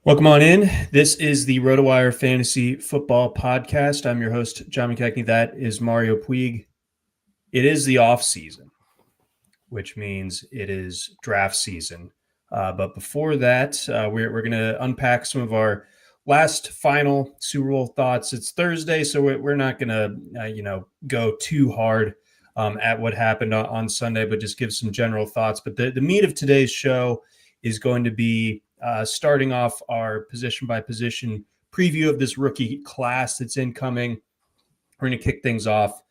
Welcome on in. This is the RotoWire Fantasy Football Podcast. I'm your host, John McKechnie. That is Mario Puig. It is the off season, which means it is draft season. But before that, we're going to unpack some of our last final Super Bowl thoughts. It's Thursday, so we're not going to go too hard at what happened on Sunday, but just give some general thoughts. But the meat of today's show is going to be starting off our position-by-position preview of this rookie class that's incoming. We're going to kick things off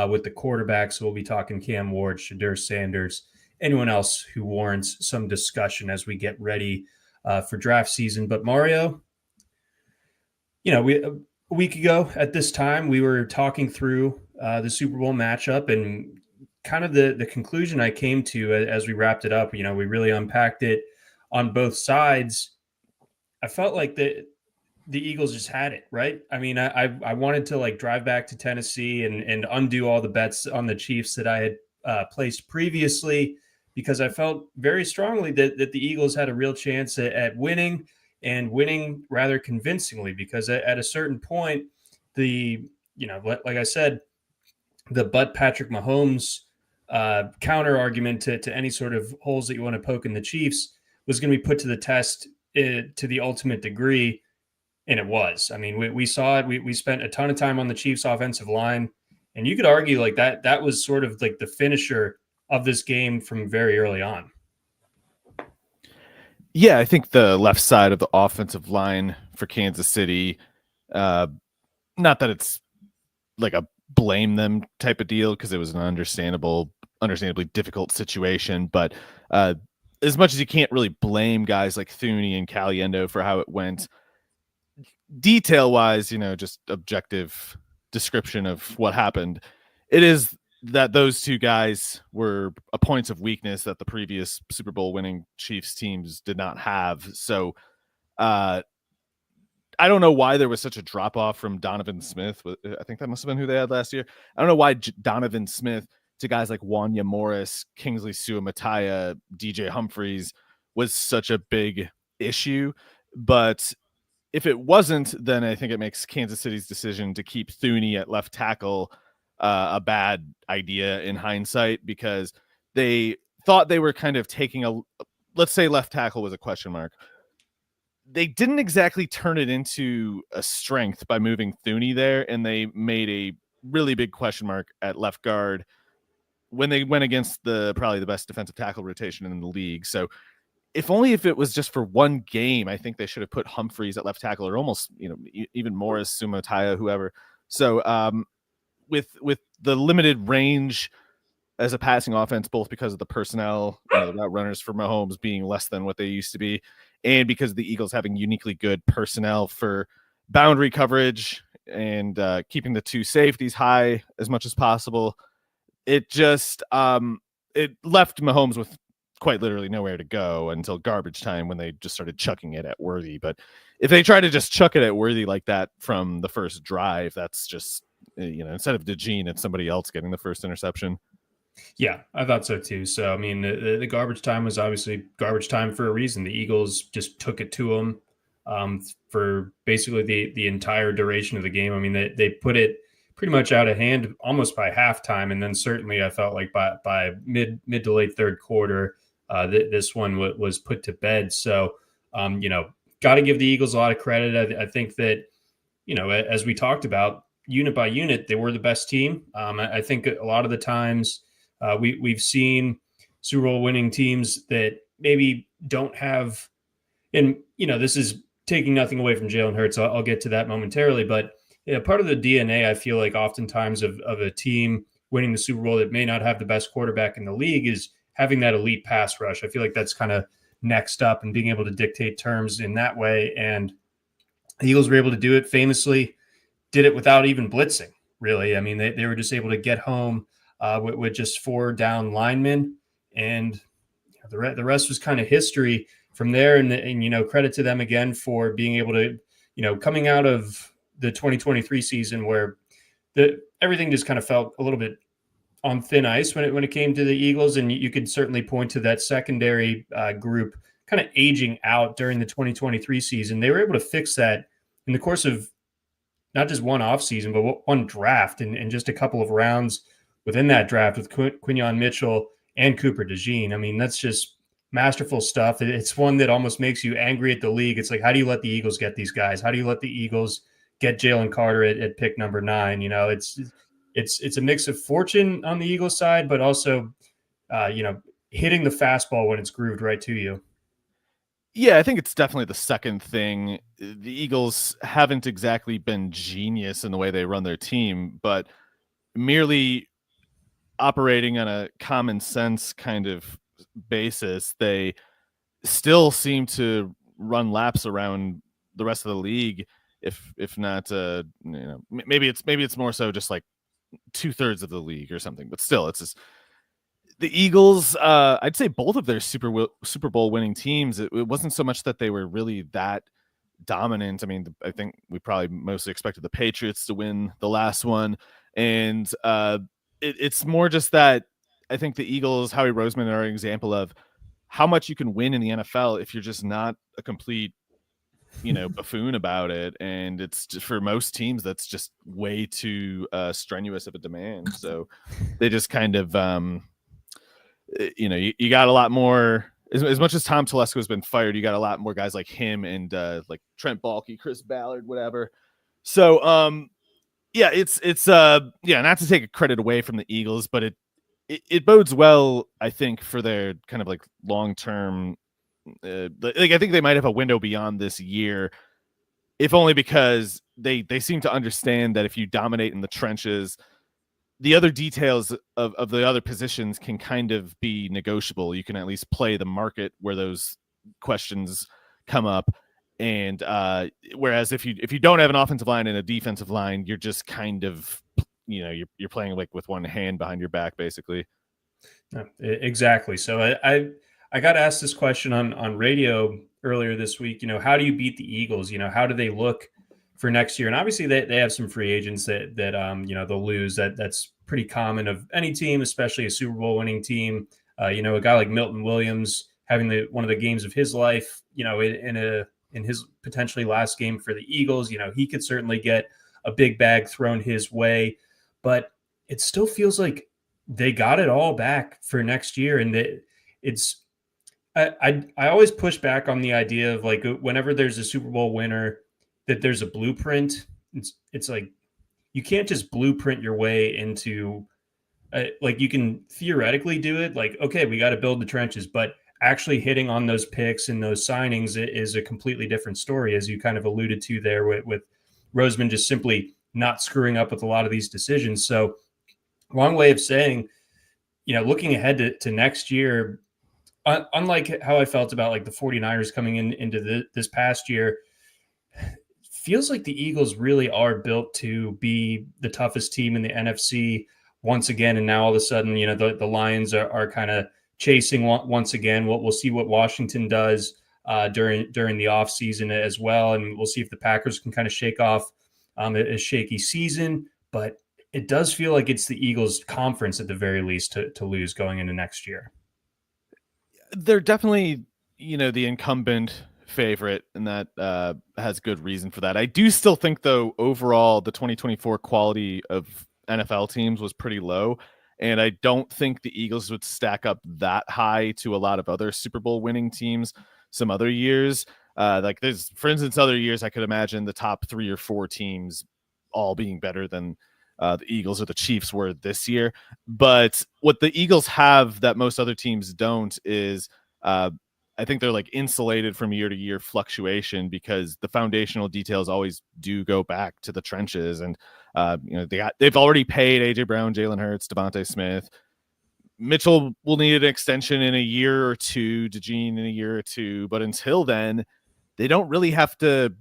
with the quarterbacks. So we'll be talking Cam Ward, Shedeur Sanders, anyone else who warrants some discussion as we get ready for draft season. But Mario, a week ago at this time, we were talking through the Super Bowl matchup, and kind of the conclusion I came to as we wrapped it up. We really unpacked it on both sides. I felt like the Eagles just had it, right? I mean, I wanted to drive back to Tennessee and undo all the bets on the Chiefs that I had placed previously, because I felt very strongly that the Eagles had a real chance at winning, and winning rather convincingly, because at a certain point, like I said, the Patrick Mahomes counter argument to any sort of holes that you want to poke in the Chiefs was going to be put to the test to the ultimate degree, and it was. I mean, we saw it. We spent a ton of time on the Chiefs' offensive line, and you could argue that was sort of like the finisher of this game from very early on. Yeah, I think the left side of the offensive line for Kansas City, not that it's like a blame them type of deal, because it was an understandably difficult situation, but as much as you can't really blame guys like Thuney and Caliendo for how it went, detail-wise, just objective description of what happened, it is that those two guys were a points of weakness that the previous Super Bowl winning Chiefs teams did not have. So I don't know why there was such a drop-off from Donovan Smith. I think that must have been who they had last year. I don't know why Donovan Smith to guys like Wanya Morris, Kingsley Suamataia, DJ Humphries was such a big issue. But if it wasn't, then I think it makes Kansas City's decision to keep Thuney at left tackle a bad idea in hindsight, because they thought they were kind of taking let's say left tackle was a question mark. They didn't exactly turn it into a strength by moving Thuney there, and they made a really big question mark at left guard when they went against probably the best defensive tackle rotation in the league. So if it was just for one game, I think they should have put Humphries at left tackle, or almost, even Morris, Suamataia, whoever. So with the limited range as a passing offense, both because of the personnel, the route runners for Mahomes being less than what they used to be, and because of the Eagles having uniquely good personnel for boundary coverage and keeping the two safeties high as much as possible, it just it left Mahomes with quite literally nowhere to go until garbage time, when they just started chucking it at Worthy. But if they try to just chuck it at Worthy like that from the first drive, that's just, instead of DeJean, it's somebody else getting the first interception. Yeah, I thought so too. So, I mean, the garbage time was obviously garbage time for a reason. The Eagles just took it to them for basically the entire duration of the game. I mean, they put it pretty much out of hand almost by halftime, and then certainly I felt like by mid to late third quarter, this one was put to bed. So, got to give the Eagles a lot of credit. I think that, as we talked about, unit by unit, they were the best team. I think a lot of the times we've seen Super Bowl winning teams that maybe don't have, and this is taking nothing away from Jalen Hurts. I'll get to that momentarily, but part of the DNA, I feel like oftentimes of a team winning the Super Bowl that may not have the best quarterback in the league is having that elite pass rush. I feel like that's kind of next up, and being able to dictate terms in that way. And the Eagles were able to do it famously, did it without even blitzing, really. I mean, they were just able to get home with just 4 down linemen, and the rest was kind of history. from there, and credit to them again for being able to, coming out of the 2023 season where everything just kind of felt a little bit on thin ice when it came to the Eagles, and you could certainly point to that secondary group kind of aging out during the 2023 season. They were able to fix that in the course of not just one offseason, but one draft and just a couple of rounds within that draft with Quinyon Mitchell and Cooper DeJean. I mean, that's just masterful stuff. It's one that almost makes you angry at the league. It's like, how do you let the Eagles get these guys? How do you let the Eagles get Jalen Carter at pick number 9? It's a mix of fortune on the Eagles side, but also, hitting the fastball when it's grooved right to you. Yeah, I think it's definitely the second thing. The Eagles haven't exactly been genius in the way they run their team, but merely operating on a common sense kind of basis, they still seem to run laps around the rest of the league. If not, maybe it's more so just like 2/3 of the league or something, but still, it's just the Eagles. I'd say both of their Super Bowl winning teams. It wasn't so much that they were really that dominant. I mean, I think we probably mostly expected the Patriots to win the last one, and it's more just that I think the Eagles, Howie Roseman, are an example of how much you can win in the NFL if you're just not a complete, buffoon about it. And it's just, for most teams, that's just way too strenuous of a demand. So they just kind of, you got a lot more. As much as Tom Telesco has been fired, you got a lot more guys like him and like Trent Baalke, Chris Ballard, whatever. So, it's not to take credit away from the Eagles, but it bodes well, I think, for their kind of like long-term, I think they might have a window beyond this year, if only because they seem to understand that if you dominate in the trenches, the other details of the other positions can kind of be negotiable. You can at least play the market where those questions come up. And whereas if you don't have an offensive line and a defensive line, you're just kind of, you're playing like with one hand behind your back, basically. No, exactly. So I got asked this question on radio earlier this week. How do you beat the Eagles? How do they look for next year? And obviously they have some free agents that they'll lose. That's pretty common of any team, especially a Super Bowl winning team. A guy like Milton Williams having one of the games of his life, in his potentially last game for the Eagles, he could certainly get a big bag thrown his way, but it still feels like they got it all back for next year. And I always push back on the idea of like, whenever there's a Super Bowl winner, that there's a blueprint. It's like, you can't just blueprint your way into like, you can theoretically do it. Like, okay, we got to build the trenches, but actually hitting on those picks and those signings is a completely different story, as you kind of alluded to there with Roseman just simply not screwing up with a lot of these decisions. So long way of saying, looking ahead to next year, unlike how I felt about like the 49ers coming into this past year, feels like the Eagles really are built to be the toughest team in the NFC once again. And now all of a sudden, the Lions are kind of chasing once again. We'll see what Washington does during the offseason as well. And we'll see if the Packers can kind of shake off a shaky season. But it does feel like it's the Eagles' conference at the very least to lose going into next year. They're definitely, the incumbent favorite, and that has good reason for that. I do still think, though, overall, the 2024 quality of NFL teams was pretty low. And I don't think the Eagles would stack up that high to a lot of other Super Bowl winning teams some other years. Like there's, for instance, other years I could imagine the top 3 or 4 teams all being better than the Eagles or the Chiefs were this year. But what the Eagles have that most other teams don't is I think they're like insulated from year to year fluctuation, because the foundational details always do go back to the trenches. And they've already paid AJ Brown, Jalen Hurts, Devontae Smith. Mitchell will need an extension in a year or two, DeJean in a year or two, but until then, they don't really have to.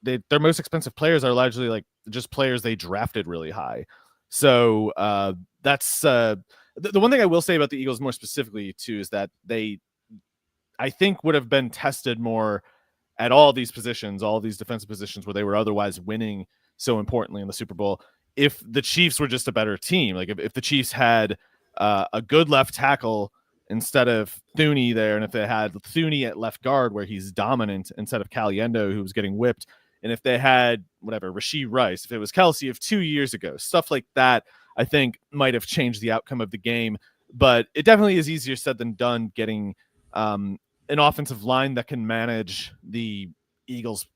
Their most expensive players are largely like just players they drafted really high. So that's the one thing I will say about the Eagles more specifically too, is that I think would have been tested more at all these positions, all these defensive positions where they were otherwise winning so importantly in the Super Bowl, if the Chiefs were just a better team. Like if the Chiefs had a good left tackle instead of Thuney there, and if they had Thuney at left guard where he's dominant instead of Caliendo who was getting whipped, and if they had Rashee Rice, if it was Kelsey of 2 years ago, stuff like that, I think might have changed the outcome of the game. But it definitely is easier said than done getting an offensive line that can manage the Eagles'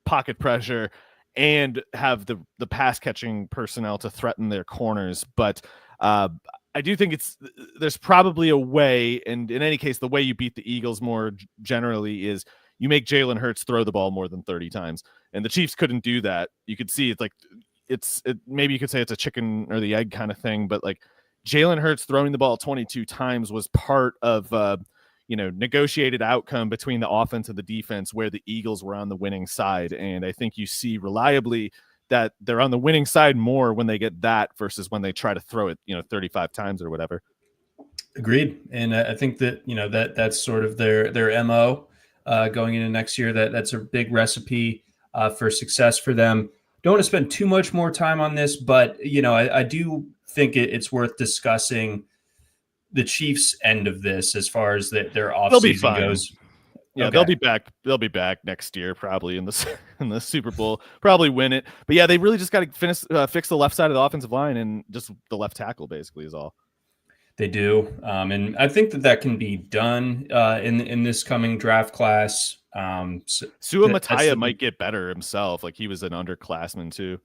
pocket pressure and have the pass catching personnel to threaten their corners. But I do think there's probably a way, and in any case, the way you beat the Eagles more generally is you make Jalen Hurts throw the ball more than 30 times, and the Chiefs couldn't do that. You could see maybe you could say it's a chicken or the egg kind of thing, but like Jalen Hurts throwing the ball 22 times was part of negotiated outcome between the offense and the defense where the Eagles were on the winning side. And I think you see reliably that they're on the winning side more when they get that versus when they try to throw it, 35 times or whatever. Agreed. And I think that, that's sort of their MO going into next year. That's a big recipe for success for them. Don't want to spend too much more time on this, but, I do think it's worth discussing the Chiefs' end of this as far as their offseason goes. Yeah, okay. They'll be back next year, probably in the Super Bowl, probably win it. But yeah, they really just got to fix the left side of the offensive line, and just the left tackle basically is all. They do, and I think that can be done in this coming draft class. Sua Mataya might get better himself. Like he was an underclassman too.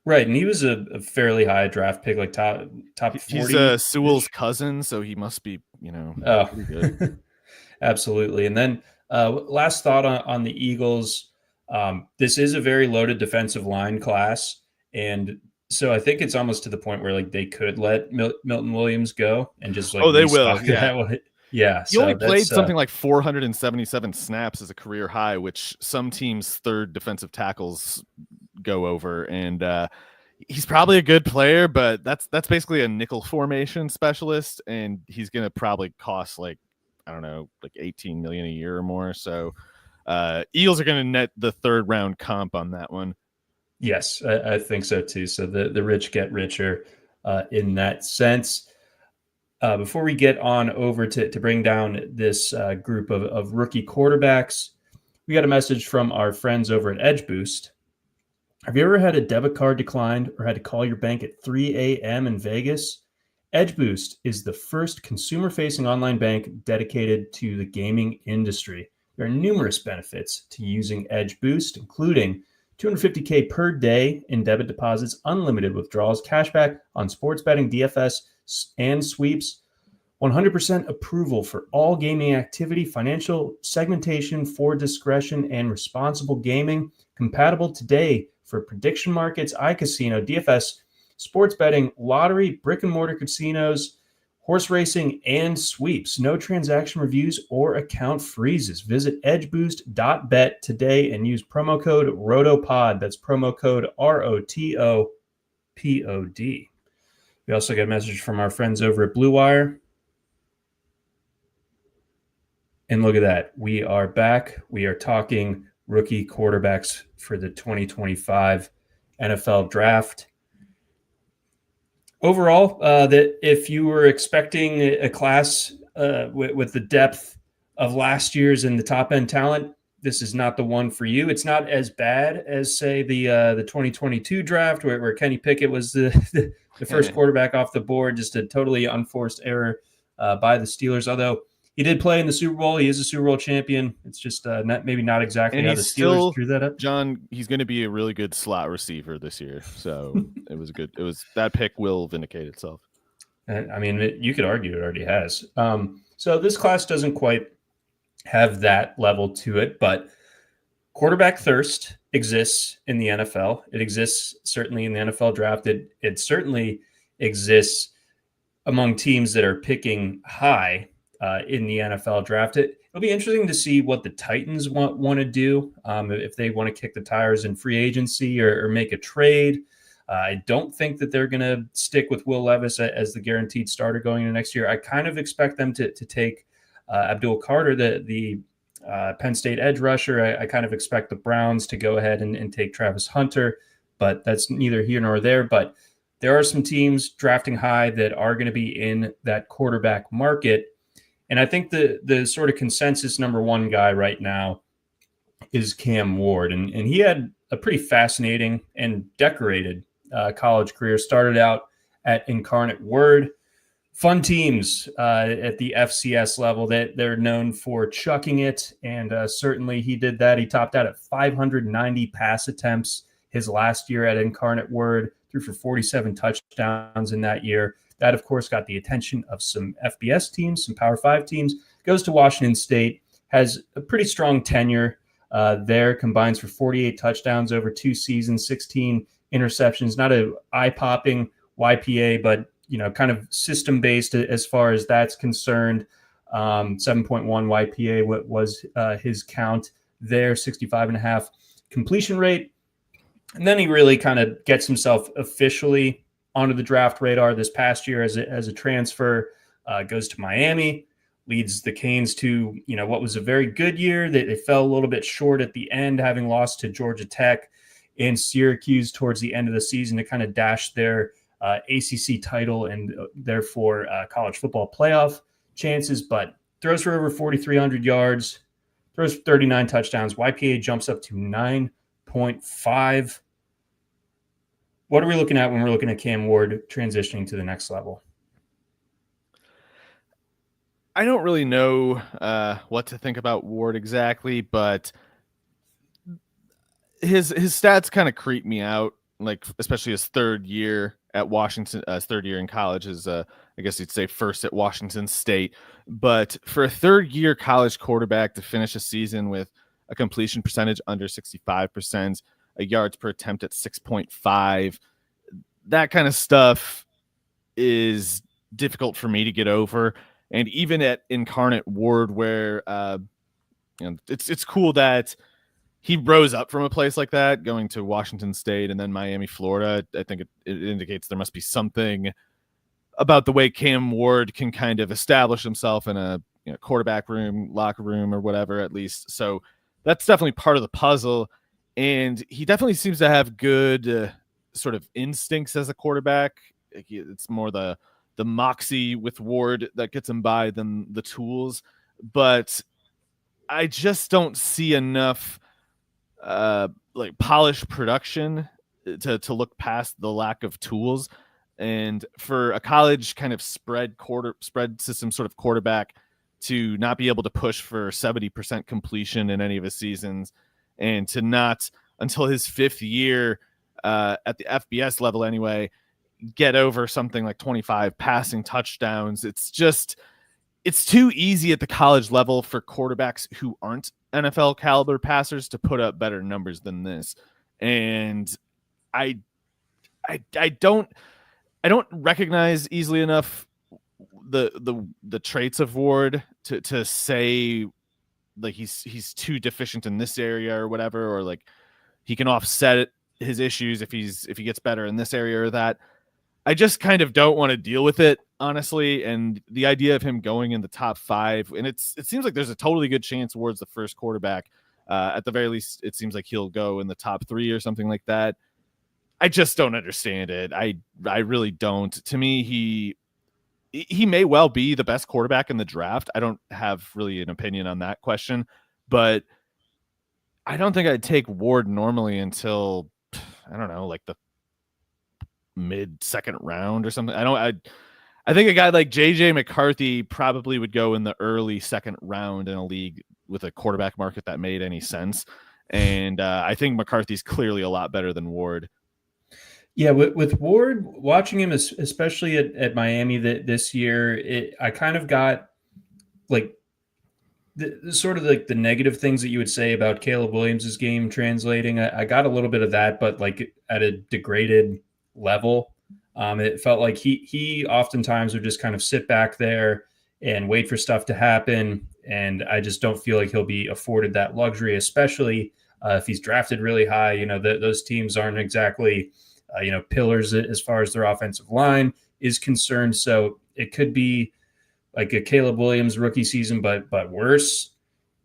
Right, and he was a fairly high draft pick, like top 40. He's Sewell's cousin, so he must be, pretty good. Absolutely. And then last thought on the Eagles. This is a very loaded defensive line class, and so I think it's almost to the point where like they could let Milton Williams go and just like they will. Yeah. He only played something like 477 snaps as a career high, which some teams' third defensive tackles go over, and he's probably a good player, but that's basically a nickel formation specialist, and he's going to probably cost like 18 million a year or more. So Eagles are going to net the third round comp on that one. Yes, I think so too. So the rich get richer in that sense. Before we get on over to bring down this group of rookie quarterbacks, we got a message from our friends over at Edge Boost. Have you ever had a debit card declined or had to call your bank at 3 a.m. in Vegas? Edge Boost is the first consumer-facing online bank dedicated to the gaming industry. There are numerous benefits to using Edge Boost, including $250K per day in debit deposits, unlimited withdrawals, cashback on sports betting, DFS, and sweeps, 100% approval for all gaming activity, financial segmentation for discretion, and responsible gaming, compatible today for prediction markets, iCasino, DFS, sports betting, lottery, brick-and-mortar casinos, horse racing, and sweeps. No transaction reviews or account freezes. Visit edgeboost.bet today and use promo code ROTOPOD. That's promo code ROTOPOD. We also got a message from our friends over at Blue Wire. And look at that. We are back. We are talking rookie quarterbacks for the 2025 NFL Draft. Overall, that if you were expecting a class with the depth of last year's and the top end talent, this is not the one for you. It's not as bad as, say, the 2022 draft where Kenny Pickett was the first quarterback off the board, just a totally unforced error by the Steelers. Although he did play in the Super Bowl, he is a Super Bowl champion. It's just maybe not exactly how the Steelers drew that up. John, he's going to be a really good slot receiver this year, so it was good. It was that pick will vindicate itself. I mean, you could argue it already has. So this class doesn't quite have that level to it, but quarterback thirst exists in the NFL. It exists certainly in the NFL draft. It certainly exists among teams that are picking high in the NFL draft. It'll be interesting to see what the Titans want to do, if they want to kick the tires in free agency or make a trade. I don't think that they're going to stick with Will Levis as the guaranteed starter going into next year. I kind of expect them to take Abdul Carter, the Penn State edge rusher. I kind of expect the Browns to go ahead and take Travis Hunter, but that's neither here nor there. But there are some teams drafting high that are going to be in that quarterback market. And I think the sort of consensus number one guy right now is Cam Ward. And he had a pretty fascinating and decorated college career. Started out at Incarnate Word. Fun teams at the FCS level that they're known for chucking it. And certainly he did that. He topped out at 590 pass attempts his last year at Incarnate Word, threw for 47 touchdowns in that year. That, of course, got the attention of some FBS teams, some Power 5 teams. Goes to Washington State, has a pretty strong tenure there, combines for 48 touchdowns over 2 seasons, 16 interceptions. Not a eye-popping YPA, but kind of system-based as far as that's concerned. 7.1 YPA was his count there, 65.5 completion rate. And then he really kind of gets himself officially onto the draft radar this past year as a transfer, goes to Miami, leads the Canes to, what was a very good year. They fell a little bit short at the end, having lost to Georgia Tech and Syracuse towards the end of the season to kind of dash their ACC title and therefore college football playoff chances, but throws for over 4,300 yards, throws for 39 touchdowns. YPA jumps up to 9.5. What are we looking at when we're looking at Cam Ward transitioning to the next level? I don't really know what to think about Ward exactly, but his stats kind of creep me out, like especially his third year at Washington, third year in college is, I guess you'd say first at Washington State. But for a third-year college quarterback to finish a season with a completion percentage under 65%, a yards per attempt at 6.5, that kind of stuff is difficult for me to get over. And even at Incarnate Word, where it's cool that he rose up from a place like that, going to Washington State and then Miami, Florida. I think it indicates there must be something about the way Cam Ward can kind of establish himself in a quarterback room, locker room, or whatever, at least. So that's definitely part of the puzzle. And he definitely seems to have good sort of instincts as a quarterback. It's more the moxie with Ward that gets him by than the tools. But I just don't see enough like polished production to look past the lack of tools. And for a college kind of spread system sort of quarterback to not be able to push for 70% completion in any of his seasons, and to not until his fifth year at the FBS level anyway get over something like 25 passing touchdowns, it's too easy at the college level for quarterbacks who aren't NFL caliber passers to put up better numbers than this. And I don't recognize easily enough the traits of Ward to say like he's too deficient in this area or whatever, or like he can offset his issues if he gets better in this area or that. I just kind of don't want to deal with it, honestly. And the idea of him going in the top 5, and it seems like there's a totally good chance Ward's the first quarterback. At the very least, it seems like he'll go in the top 3 or something like that. I just don't understand it. I really don't. To me, he may well be the best quarterback in the draft. I don't have really an opinion on that question, but I don't think I'd take Ward normally until, I don't know, like the mid-second round or something. I think a guy like JJ McCarthy probably would go in the early second round in a league with a quarterback market that made any sense. And I think McCarthy's clearly a lot better than Ward. Yeah, with Ward, watching him, especially at Miami this year, I kind of got like the sort of like the negative things that you would say about Caleb Williams' game translating. I got a little bit of that, but like at a degraded level. It felt like he oftentimes would just kind of sit back there and wait for stuff to happen. And I just don't feel like he'll be afforded that luxury, especially if he's drafted really high. Those teams aren't exactly, pillars as far as their offensive line is concerned. So it could be like a Caleb Williams rookie season, but worse.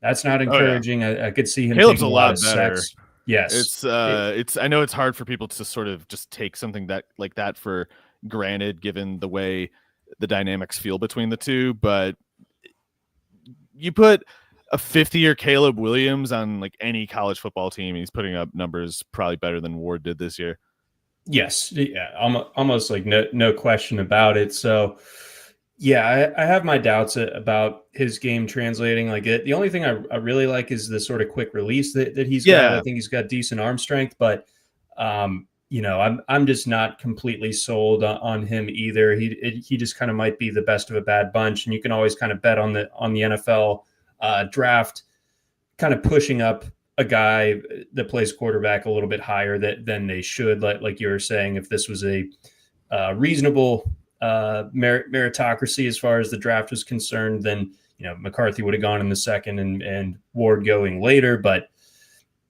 That's not Oh yeah, encouraging. I could see him Caleb's a taking a lot of lot better. sacks. Yes. It's I know it's hard for people to sort of just take something that like that for granted, given the way the dynamics feel between the two, but you put a 50-year Caleb Williams on like any college football team, and he's putting up numbers probably better than Ward did this year. Yes. Yeah. Almost like no question about it. So, yeah, I have my doubts about his game translating. Like the only thing I really like is the sort of quick release that he's got. I think he's got decent arm strength, but I'm just not completely sold on him either. He just kind of might be the best of a bad bunch, and you can always kind of bet on the NFL draft, kind of pushing up a guy that plays quarterback a little bit higher than they should. Like you were saying, if this was a reasonable meritocracy as far as the draft was concerned, then McCarthy would have gone in the second and Ward going later. But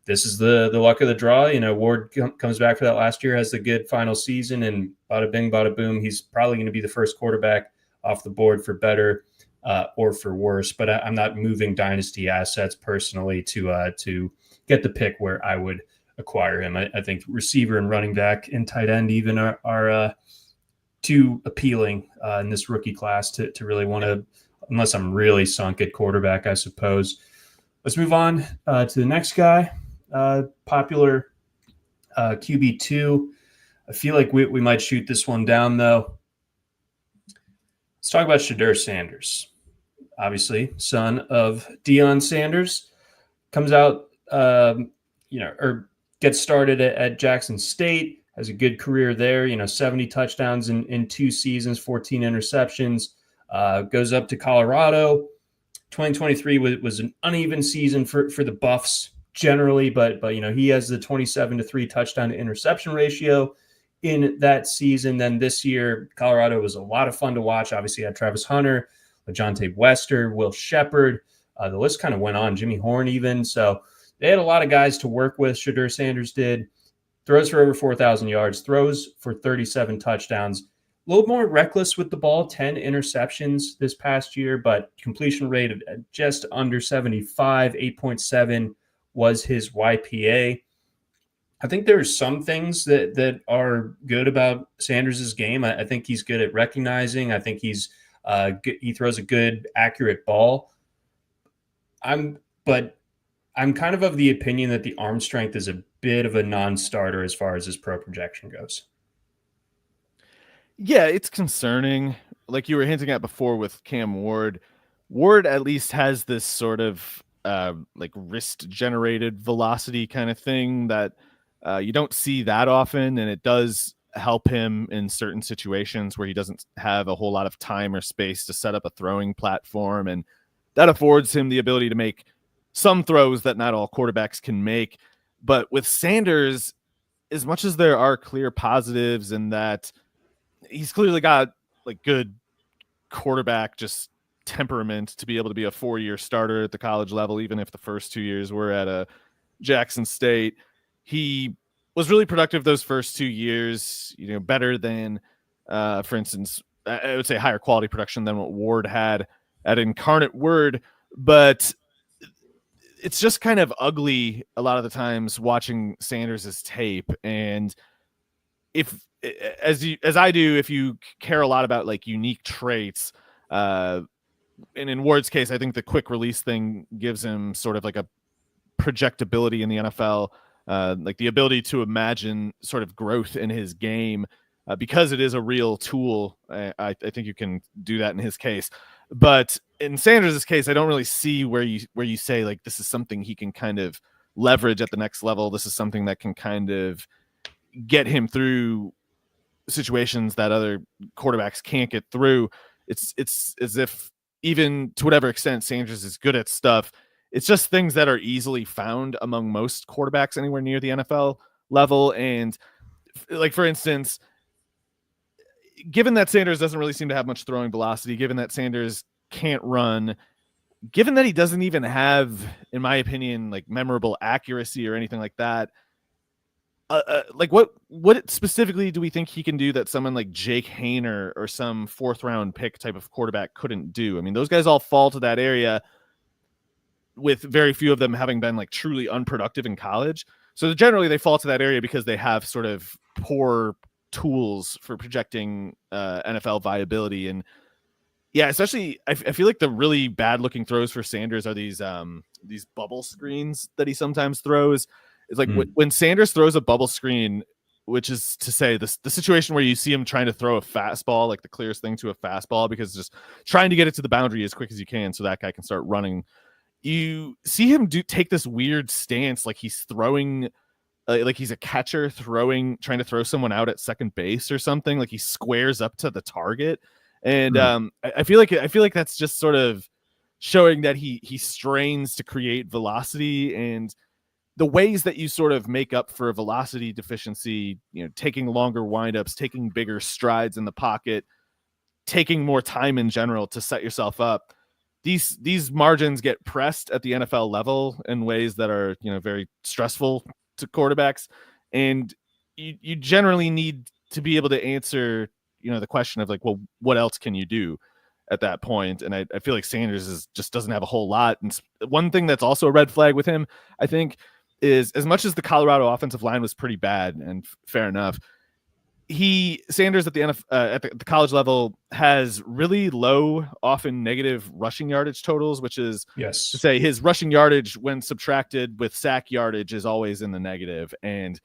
this is the luck of the draw. Ward comes back for that last year, has a good final season, and bada bing, bada boom, he's probably going to be the first quarterback off the board for better or for worse. But I'm not moving dynasty assets personally to get the pick where I would acquire him. I think receiver and running back and tight end even are too appealing in this rookie class to really want to, unless I'm really sunk at quarterback, I suppose. Let's move on to the next guy. Popular QB2. I feel like we might shoot this one down, though. Let's talk about Shedeur Sanders. Obviously, son of Deion Sanders. Comes out, or gets started at Jackson State. Has a good career there, 70 touchdowns in 2 seasons, 14 interceptions. Goes up to Colorado. 2023 was an uneven season for the Buffs generally, but he has the 27-3 touchdown to interception ratio in that season. Then this year, Colorado was a lot of fun to watch. Obviously, had Travis Hunter, LeJonte Wester, Will Shepard. The list kind of went on, Jimmy Horn even. So they had a lot of guys to work with. Shedeur Sanders did. Throws for over 4,000 yards, throws for 37 touchdowns. A little more reckless with the ball, 10 interceptions this past year, but completion rate of just under 75, 8.7 was his YPA. I think there's some things that are good about Sanders' game. I think he's good at recognizing. I think he throws a good, accurate ball. I'm kind of the opinion that the arm strength is a bit of a non-starter as far as his pro projection goes. Yeah, it's concerning. Like you were hinting at before with Cam Ward, Ward at least has this sort of like wrist generated velocity kind of thing that you don't see that often. And it does help him in certain situations where he doesn't have a whole lot of time or space to set up a throwing platform. And that affords him the ability to make some throws that not all quarterbacks can make. But with Sanders, as much as there are clear positives in that he's clearly got like good quarterback just temperament to be able to be a 4-year starter at the college level, even if the first 2 years were at a Jackson State. He was really productive those first 2 years, better than, for instance, I would say higher quality production than what Ward had at Incarnate Word. But it's just kind of ugly a lot of the times watching Sanders' tape. And as I do, if you care a lot about like unique traits, and in Ward's case, I think the quick release thing gives him sort of like a projectability in the NFL, like the ability to imagine sort of growth in his game, because it is a real tool. I think you can do that in his case. But in Sanders' case, I don't really see where you say like this is something he can kind of leverage at the next level. This is something that can kind of get him through situations that other quarterbacks can't get through. It's as if even to whatever extent Sanders is good at stuff, it's just things that are easily found among most quarterbacks anywhere near the NFL level. And like, for instance, given that Sanders doesn't really seem to have much throwing velocity, given that Sanders can't run, given that he doesn't even have, in my opinion, like memorable accuracy or anything like that, like what specifically do we think he can do that someone like Jake Haener or some 4th round pick type of quarterback couldn't do? I mean, those guys all fall to that area, with very few of them having been like truly unproductive in college. So generally they fall to that area because they have sort of poor tools for projecting NFL viability. And yeah, especially I feel like the really bad looking throws for Sanders are these bubble screens that he sometimes throws. It's like when Sanders throws a bubble screen, which is to say the situation where you see him trying to throw a fastball, like the clearest thing to a fastball, because just trying to get it to the boundary as quick as you can so that guy can start running. You see him take this weird stance, like he's throwing, like he's a catcher trying to throw someone out at second base or something. Like he squares up to the target, and I feel like that's just sort of showing that he strains to create velocity, and the ways that you sort of make up for a velocity deficiency, taking longer windups, taking bigger strides in the pocket, taking more time in general to set yourself up. These margins get pressed at the NFL level in ways that are, very stressful to quarterbacks. And you generally need to be able to answer, the question of like, well, what else can you do at that point? And I feel like Sanders just doesn't have a whole lot. And one thing that's also a red flag with him, I think, is as much as the Colorado offensive line was pretty bad, and fair enough, Sanders at the college level has really low, often negative rushing yardage totals, which is to say his rushing yardage when subtracted with sack yardage is always in the negative. And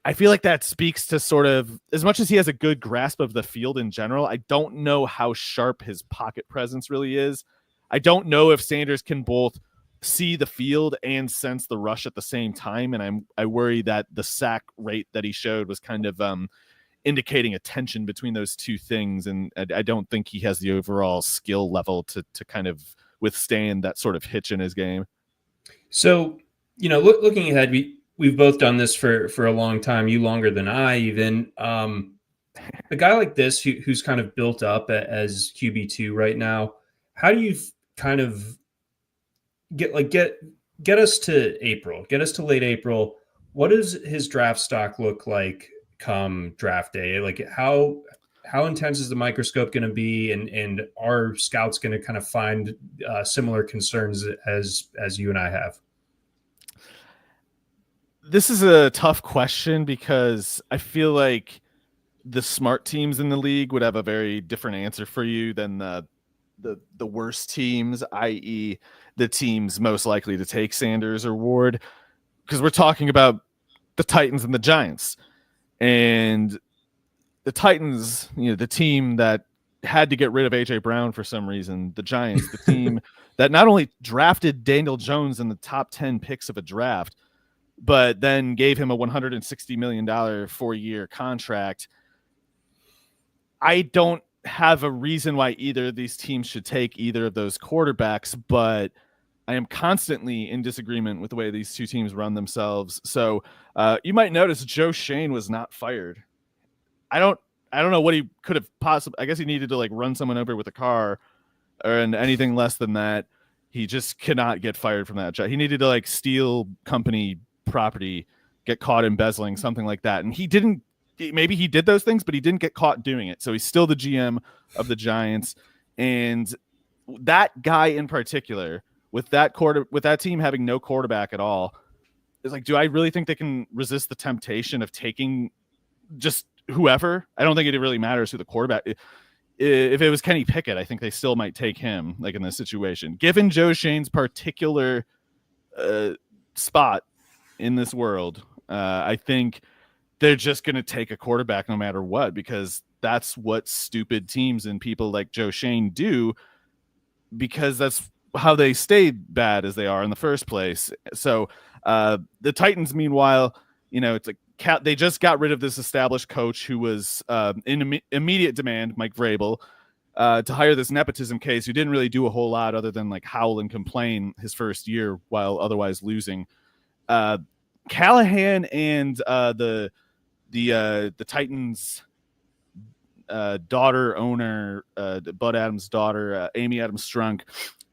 I feel like that speaks to sort of, as much as he has a good grasp of the field in general, I don't know how sharp his pocket presence really is. I don't know if Sanders can both see the field and sense the rush at the same time. And I worry that the sack rate that he showed was kind of indicating a tension between those two things. And I don't think he has the overall skill level to kind of withstand that sort of hitch in his game. So, looking ahead, we've both done this for a long time, you longer than I even. A guy like this who's kind of built up as QB2 right now, how do you kind of get us to April, get us to late April? What does his draft stock look like come draft day? Like how intense is the microscope going to be, and are scouts going to kind of find similar concerns as you and I have? This is a tough question because I feel like the smart teams in the league would have a very different answer for you than the worst teams, i.e. the teams most likely to take Sanders or Ward, because we're talking about the Titans and the Giants. And the Titans, the team that had to get rid of A.J. Brown for some reason, the Giants, the team that not only drafted Daniel Jones in the top 10 picks of a draft, but then gave him a $160 million 4-year contract. I don't have a reason why either of these teams should take either of those quarterbacks, but I am constantly in disagreement with the way these two teams run themselves. So you might notice Joe Schoen was not fired. I don't know what he could have possibly. I guess he needed to like run someone over with a car, and anything less than that, he just cannot get fired from that job. He needed to like steal company property, get caught embezzling, something like that, and he didn't. Maybe he did those things, but he didn't get caught doing it. So he's still the GM of the Giants, and that guy in particular, with that team having no quarterback at all, is like, do I really think they can resist the temptation of taking just whoever? I don't think it really matters who the quarterback. If it was Kenny Pickett, I think they still might take him, like in this situation. Given Joe Schoen's particular spot in this world, I think they're just going to take a quarterback no matter what, because that's what stupid teams and people like Joe Schoen do, because that's how they stayed bad as they are in the first place. So the Titans, meanwhile, it's like they just got rid of this established coach who was in immediate demand, Mike Vrabel, to hire this nepotism case who didn't really do a whole lot other than like howl and complain his first year while otherwise losing. Callahan and the Titans daughter owner, Bud Adams' daughter, Amy Adams Strunk,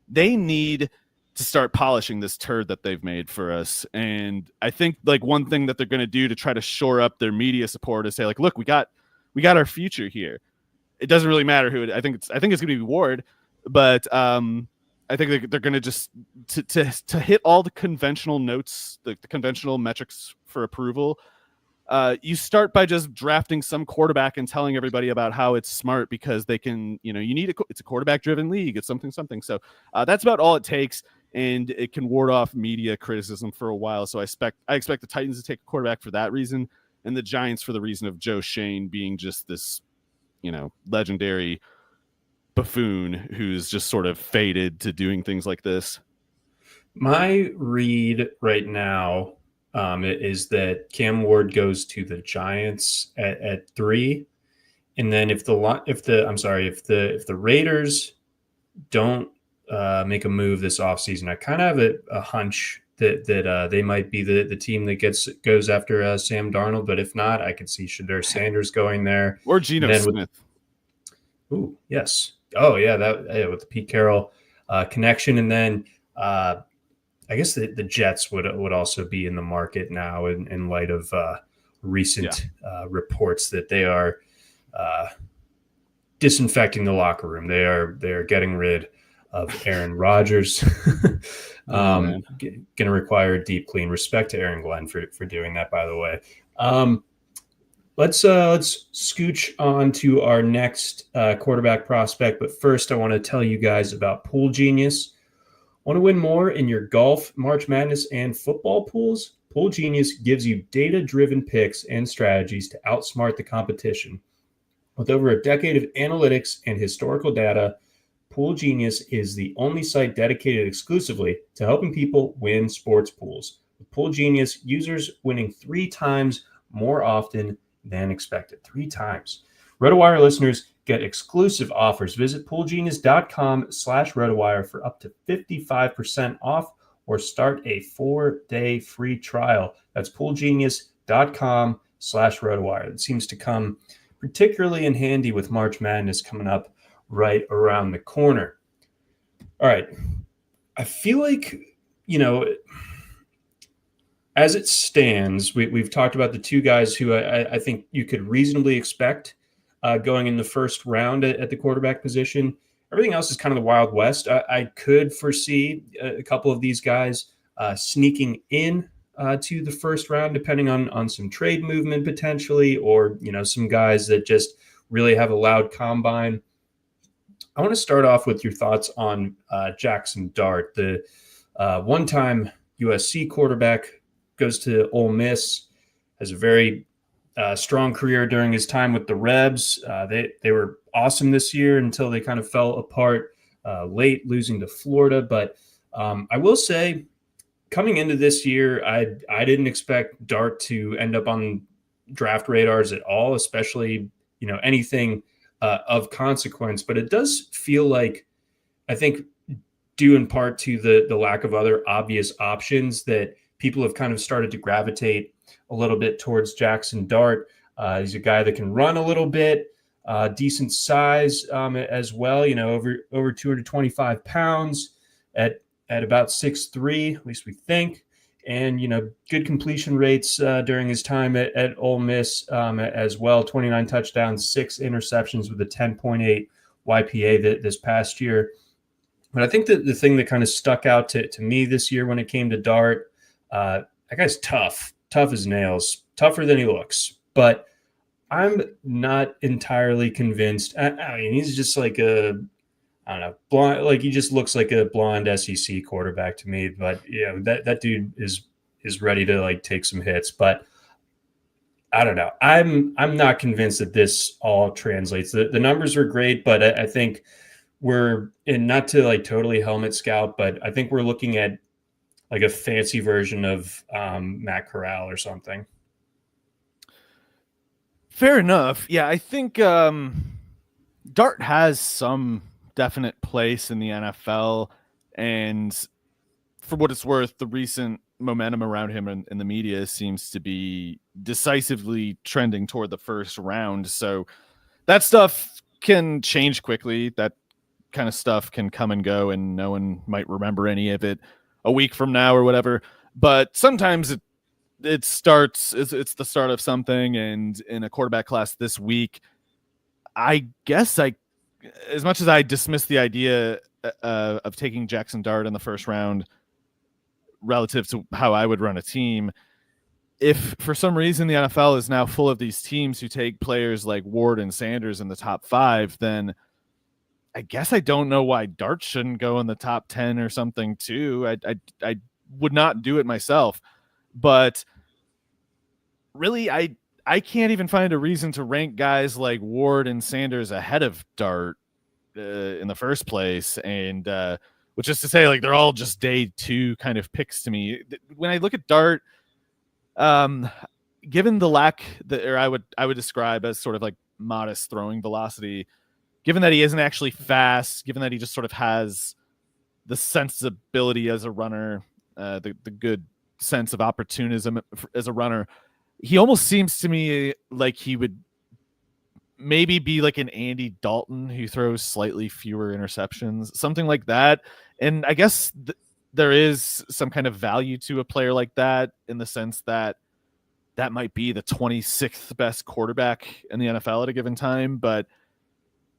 they need to start polishing this turd that they've made for us. And I think like one thing that they're going to do to try to shore up their media support is say like, look, we got our future here. It doesn't really matter who I think it's going to be Ward, but I think they're going to just to hit all the conventional notes, the conventional metrics for approval. You start by just drafting some quarterback and telling everybody about how it's smart because they can, it's a quarterback driven league. It's something. So that's about all it takes. And it can ward off media criticism for a while. So I expect the Titans to take a quarterback for that reason, and the Giants for the reason of Joe Schoen being just this, legendary buffoon who's just sort of faded to doing things like this. My read right now is that Cam Ward goes to the Giants at 3, and then if the Raiders don't make a move this offseason, I kind of have a hunch that they might be the team that goes after Sam Darnold. But if not, I could see Shedeur Sanders going there or Geno Smith. Ooh, yes. Oh yeah, with the Pete Carroll connection, and then I guess the Jets would also be in the market now in light of recent reports that they are disinfecting the locker room. They are getting rid of Aaron Rodgers. Going to require a deep clean. Respect to Aaron Glenn for doing that, by the way. Let's scooch on to our next quarterback prospect. But first, I want to tell you guys about Pool Genius. Want to win more in your golf, March Madness, and football pools? Pool Genius gives you data-driven picks and strategies to outsmart the competition. With over a decade of analytics and historical data, Pool Genius is the only site dedicated exclusively to helping people win sports pools. With Pool Genius, users winning 3 times more often than expected. 3 times. RotoWire listeners get exclusive offers. Visit poolgenius.com/RotoWire for up to 55% off or start a 4-day free trial. That's poolgenius.com/RotoWire. It seems to come particularly in handy with March Madness coming up right around the corner. All right. I feel like, as it stands, we've talked about the 2 guys who I think you could reasonably expect going in the first round at the quarterback position. Everything else is kind of the Wild West. I could foresee a couple of these guys sneaking in to the first round, depending on some trade movement potentially, or some guys that just really have a loud combine. I want to start off with your thoughts on Jaxson Dart, the one-time USC quarterback, goes to Ole Miss, has a very strong career during his time with the Rebs. They were awesome this year until they kind of fell apart late, losing to Florida. But I will say, coming into this year, I didn't expect Dart to end up on draft radars at all, especially anything of consequence. But it does feel like, I think, due in part to the lack of other obvious options, that people have kind of started to gravitate a little bit towards Jaxson Dart. He's a guy that can run a little bit, decent size as well, over 225 pounds at about 6'3", at least we think. And, good completion rates during his time at Ole Miss as well. 29 touchdowns, 6 interceptions with a 10.8 YPA this past year. But I think that the thing that kind of stuck out to me this year when it came to Dart, that guy's tough as nails, tougher than he looks. But I'm not entirely convinced. I mean, he's just like blonde, like he just looks like a blonde SEC quarterback to me. But that dude is ready to take some hits. But I don't know. I'm not convinced that this all translates. The numbers are great, but I think we're not to totally helmet scout, but I think we're looking at a fancy version of Matt Corral or something. Fair enough. Yeah, I think Dart has some definite place in the NFL, and for what it's worth, the recent momentum around him in the media seems to be decisively trending toward the first round. So that stuff can change quickly. That kind of stuff can come and go, and no one might remember any of it a week from now or whatever. But sometimes it starts. It's the start of something, and in a quarterback class this week, I guess as much as I dismiss the idea of taking Jaxson Dart in the first round relative to how I would run a team, if for some reason the NFL is now full of these teams who take players like Ward and Sanders in the top 5, then I guess I don't know why Dart shouldn't go in the top 10 or something too. I would not do it myself, but really I can't even find a reason to rank guys like Ward and Sanders ahead of Dart in the first place. And which is to say, like, they're all just day 2 kind of picks to me. When I look at Dart, given the lack that, or I would describe as sort of like modest throwing velocity, given that he isn't actually fast, given that he just sort of has the sensibility as a runner, the good sense of opportunism as a runner, he almost seems to me like he would maybe be like an Andy Dalton who throws slightly fewer interceptions, something like that. And I guess there is some kind of value to a player like that, in the sense that that might be the 26th best quarterback in the NFL at a given time. But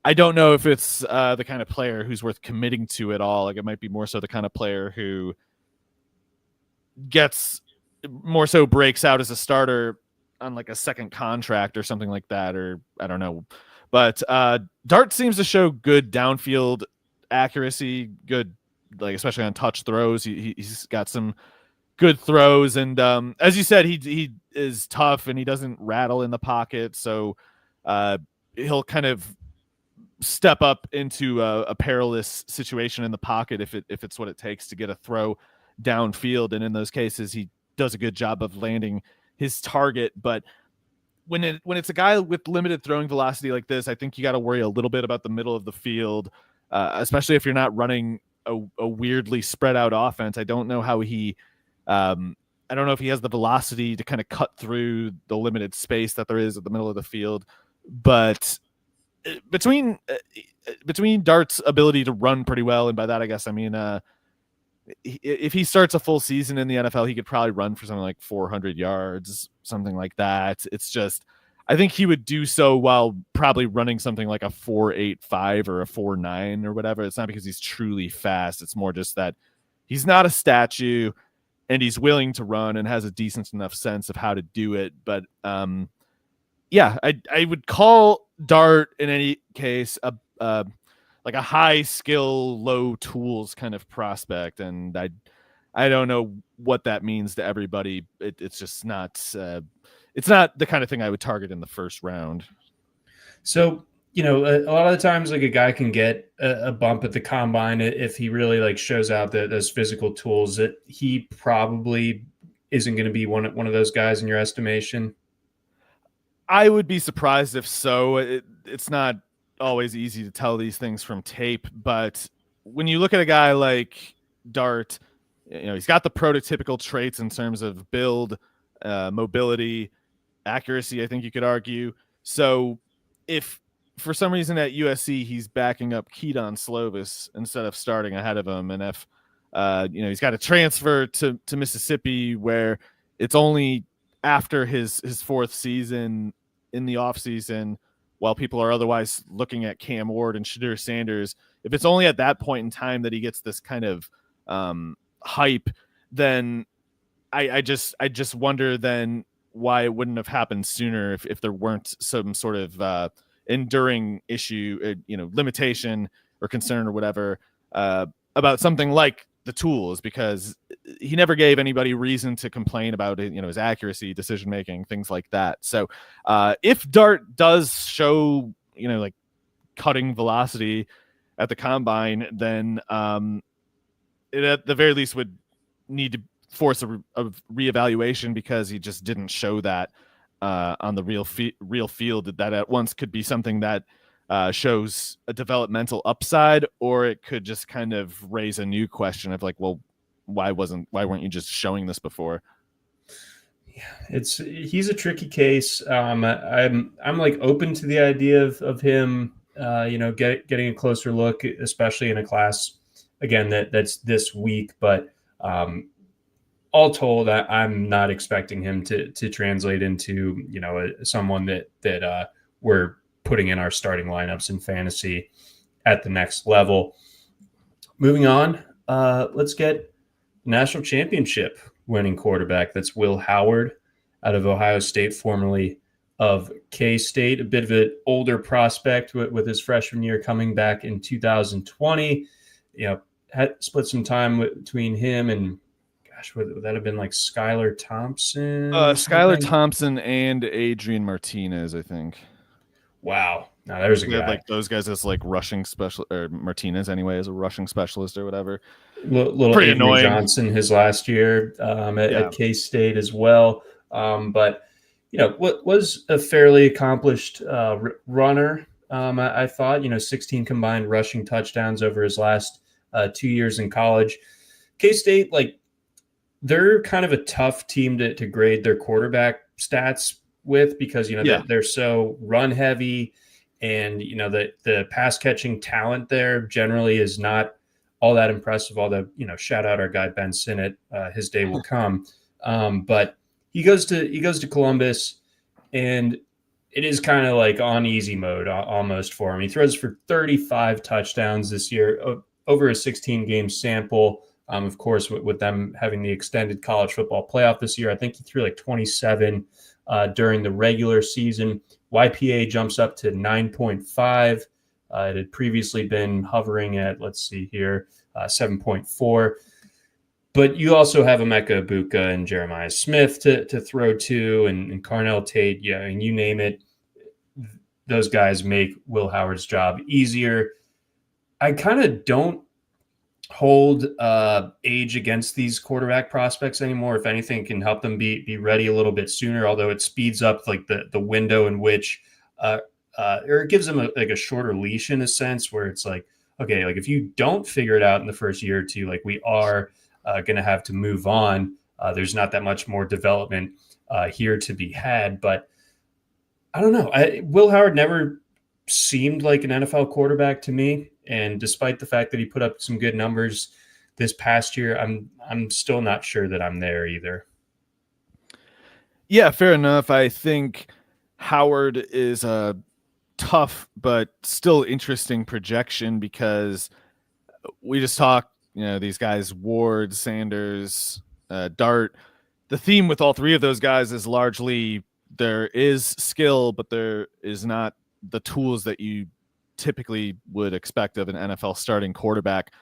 I don't know if it's the kind of player who's worth committing to at all. Like, it might be more so the kind of player who breaks out as a starter on like a second contract or something like that, or I don't know. But Dart seems to show good downfield accuracy, good, like, especially on touch throws. He's got some good throws, and as you said, he is tough and he doesn't rattle in the pocket, so he'll kind of step up into a perilous situation in the pocket if it's what it takes to get a throw downfield, and in those cases he does a good job of landing his target. But when it's a guy with limited throwing velocity like this, I think you got to worry a little bit about the middle of the field, especially if you're not running a weirdly spread out offense. I don't know how he I don't know if he has the velocity to kind of cut through the limited space that there is at the middle of the field. But between Dart's ability to run pretty well, and by that I guess I mean if he starts a full season in the NFL, he could probably run for something like 400 yards, something like that. It's just, I think he would do so while probably running something like a 4.85 or a 4.9 or whatever. It's not because he's truly fast. It's more just that he's not a statue and he's willing to run and has a decent enough sense of how to do it. But yeah, I would call Dart in any case like a high skill, low tools kind of prospect. And I don't know what that means to everybody. It's just not, it's not the kind of thing I would target in the first round. So, a lot of the times, like, a guy can get a bump at the combine if he really like shows out those physical tools. That he probably isn't going to be one of those guys in your estimation. I would be surprised if so. It's not always easy to tell these things from tape, but when you look at a guy like Dart, he's got the prototypical traits in terms of build, mobility, accuracy, I think you could argue. So if for some reason at USC he's backing up Keaton Slovis instead of starting ahead of him, and if he's got to transfer to Mississippi where it's only after his 4th season in the offseason, while people are otherwise looking at Cam Ward and Shedeur Sanders, if it's only at that point in time that he gets this kind of hype, then I just wonder then why it wouldn't have happened sooner if there weren't some sort of enduring issue, limitation or concern or whatever about something like the tools, because he never gave anybody reason to complain about it, his accuracy, decision making, things like that. So if Dart does show like cutting velocity at the combine, then it at the very least would need to force a reevaluation, because he just didn't show that on the real field. That at once could be something that shows a developmental upside, or it could just kind of raise a new question of like, well, why weren't you just showing this before? Yeah, he's a tricky case. I'm like open to the idea of him getting a closer look, especially in a class again that's this week. But all told, I'm not expecting him to translate into someone that we're putting in our starting lineups in fantasy at the next level. Moving on, let's get national championship winning quarterback. That's Will Howard out of Ohio State, formerly of K-State, a bit of an older prospect with his freshman year coming back in 2020. Had split some time between him and, gosh, would that have been like Skylar Thompson? Skylar Thompson and Adrian Martinez, I think. Wow. Now there's a guy. Like those guys as like rushing special, or Martinez anyway as a rushing specialist or whatever. Little pretty Avery annoying. Johnson his last year at K-State as well. But what was a fairly accomplished runner. I thought 16 combined rushing touchdowns over his last 2 years in college. K-State, like, they're kind of a tough team to grade their quarterback stats with because they're so run heavy, and the pass catching talent there generally is not all that impressive. Although shout out our guy Ben Sinnott, his day will come. But he goes to Columbus, and it is kind of like on easy mode almost for him. He throws for 35 touchdowns this year over a 16-game sample. Of course, with them having the extended college football playoff this year, I think he threw like 27 during the regular season. YPA jumps up to 9.5. It had previously been hovering at, 7.4. But you also have Emeka Egbuka and Jeremiah Smith to throw to, and Carnell Tate, and you name it. Those guys make Will Howard's job easier. I kind of don't hold age against these quarterback prospects anymore. If anything, it can help them be ready a little bit sooner, although it speeds up like the window in which or it gives them a shorter leash in a sense, where it's like, okay, like if you don't figure it out in the first year or two, like we are going to have to move on. There's not that much more development here to be had. But I don't know. Will Howard never seemed like an NFL quarterback to me. And despite the fact that he put up some good numbers this past year, I'm still not sure that I'm there either. Yeah, fair enough. I think Howard is a tough but still interesting projection because we just talked, these guys, Ward, Sanders, Dart. The theme with all three of those guys is largely there is skill, but there is not the tools that you typically would expect of an NFL starting quarterback.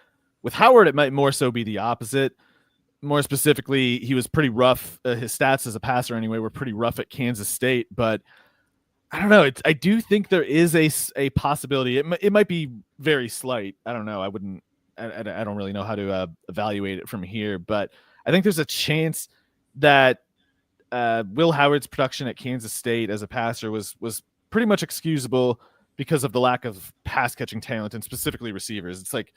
With Howard, it might more so be the opposite. More specifically, he was pretty rough. His stats as a passer anyway were pretty rough at Kansas State, but I don't know. I do think there is a possibility. It might be very slight. I don't know. I don't really know how to evaluate it from here, but I think there's a chance that Will Howard's production at Kansas State as a passer was pretty much excusable because of the lack of pass catching talent and specifically receivers. It's like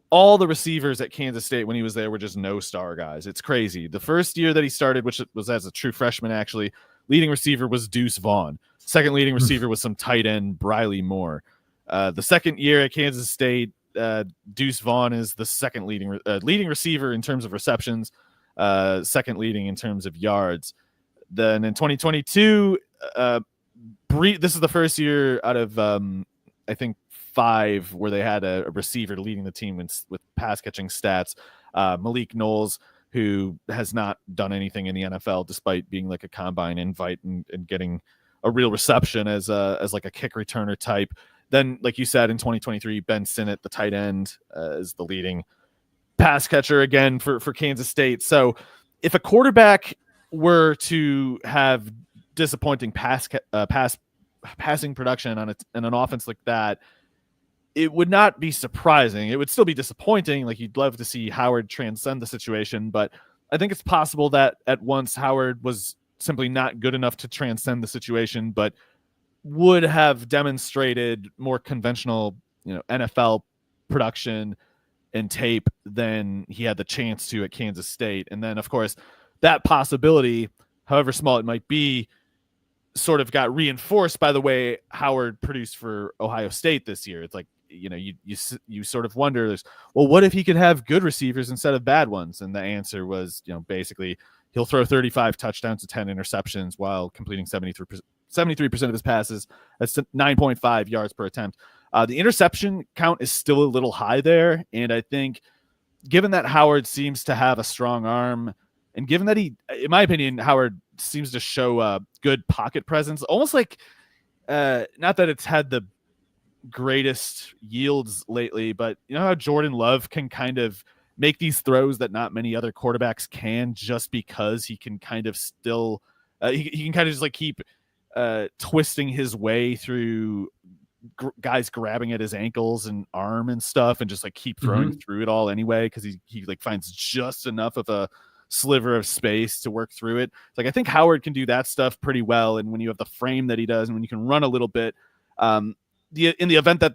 all the receivers at Kansas State when he was there were just no star guys. It's crazy. The first year that he started, which was as a true freshman, actually, leading receiver was Deuce Vaughn. Second leading receiver was some tight end, Briley Moore. The second year at Kansas State, Deuce Vaughn is the second leading receiver in terms of receptions, second leading in terms of yards. Then in 2022, this is the first year out of I think 5 where they had a receiver leading the team with pass catching stats. Malik Knowles, who has not done anything in the NFL despite being like a combine invite and getting a real reception as like a kick returner type. Then, like you said, in 2023, Ben Sinnott, the tight end, is the leading pass catcher again for Kansas State. So if a quarterback were to have disappointing passing production on an offense like that, it would not be surprising. It would still be disappointing. Like, you'd love to see Howard transcend the situation, but I think it's possible that at once Howard was simply not good enough to transcend the situation, but would have demonstrated more conventional, NFL production and tape than he had the chance to at Kansas State. And then, of course, that possibility, however small it might be, sort of got reinforced by the way Howard produced for Ohio State this year. It's like, you sort of wonder, well, what if he could have good receivers instead of bad ones? And the answer was, basically he'll throw 35 touchdowns to 10 interceptions while completing 73% of his passes. That's 9.5 yards per attempt. The interception count is still a little high there. And I think given that Howard seems to have a strong arm, and given that in my opinion, Howard seems to show a good pocket presence, almost like, not that it's had the greatest yields lately, but you know how Jordan Love can kind of make these throws that not many other quarterbacks can, just because he can kind of still, he can kind of just like keep twisting his way through guys grabbing at his ankles and arm and stuff, and just like keep throwing through it all anyway, because he like finds just enough of a sliver of space to work through it. Like I think Howard can do that stuff pretty well, and when you have the frame that he does, and when you can run a little bit, in the event that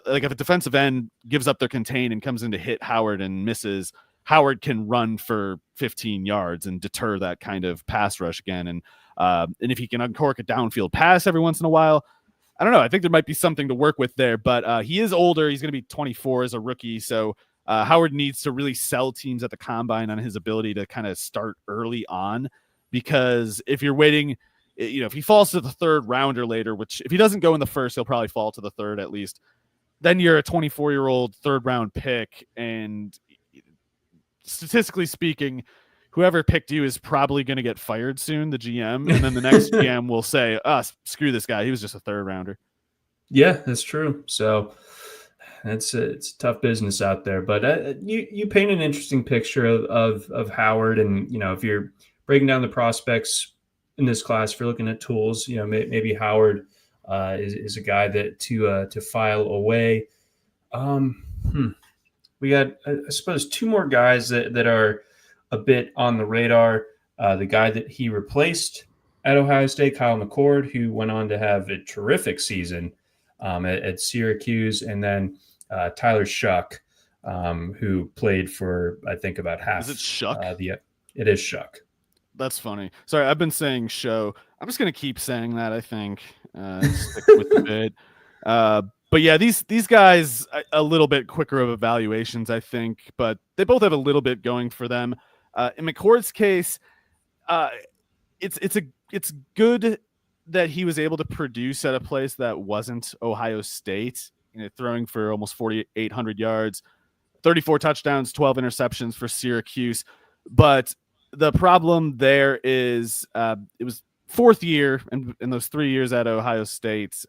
if a defensive end gives up their contain and comes in to hit Howard and misses, Howard can run for 15 yards and deter that kind of pass rush again. And if he can uncork a downfield pass every once in a while, I don't know. I think there might be something to work with there, but he is older. He's going to be 24 as a rookie. So Howard needs to really sell teams at the combine on his ability to kind of start early on, because if you're waiting, if he falls to the third round or later, which if he doesn't go in the first, he'll probably fall to the third at least, then you're a 24-year-old third round pick. And statistically speaking, whoever picked you is probably going to get fired soon, the GM. And then the next GM will say, screw this guy. He was just a third rounder. Yeah, that's true. So it's a tough business out there, but you paint an interesting picture of Howard. And, if you're breaking down the prospects in this class, if you're looking at tools, maybe Howard is a guy that to file away. We got, I suppose, two more guys that are a bit on the radar. The guy that he replaced at Ohio State, Kyle McCord, who went on to have a terrific season at Syracuse, and then Tyler Shough, who played for, I think, about half. Is it Shough? It is Shough. That's funny. Sorry, I've been saying Shough. I'm just going to keep saying that, I think. Stick with the bit. But yeah, these guys, a little bit quicker of evaluations, I think, but they both have a little bit going for them. In McCord's case, it's good that he was able to produce at a place that wasn't Ohio State, throwing for almost 4,800 yards, 34 touchdowns, 12 interceptions for Syracuse. But the problem there is it was fourth year, and in those 3 years at Ohio State,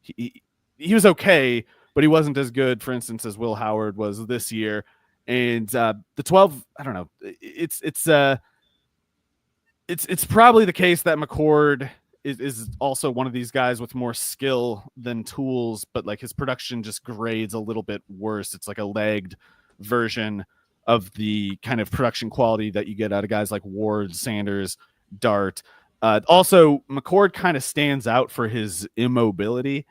he was okay, but he wasn't as good, for instance, as Will Howard was this year. And the 12, I don't know. It's probably the case that McCord is also one of these guys with more skill than tools, but like his production just grades a little bit worse. It's like a lagged version of the kind of production quality that you get out of guys like Ward, Sanders, Dart. Also, McCord kind of stands out for his immobility.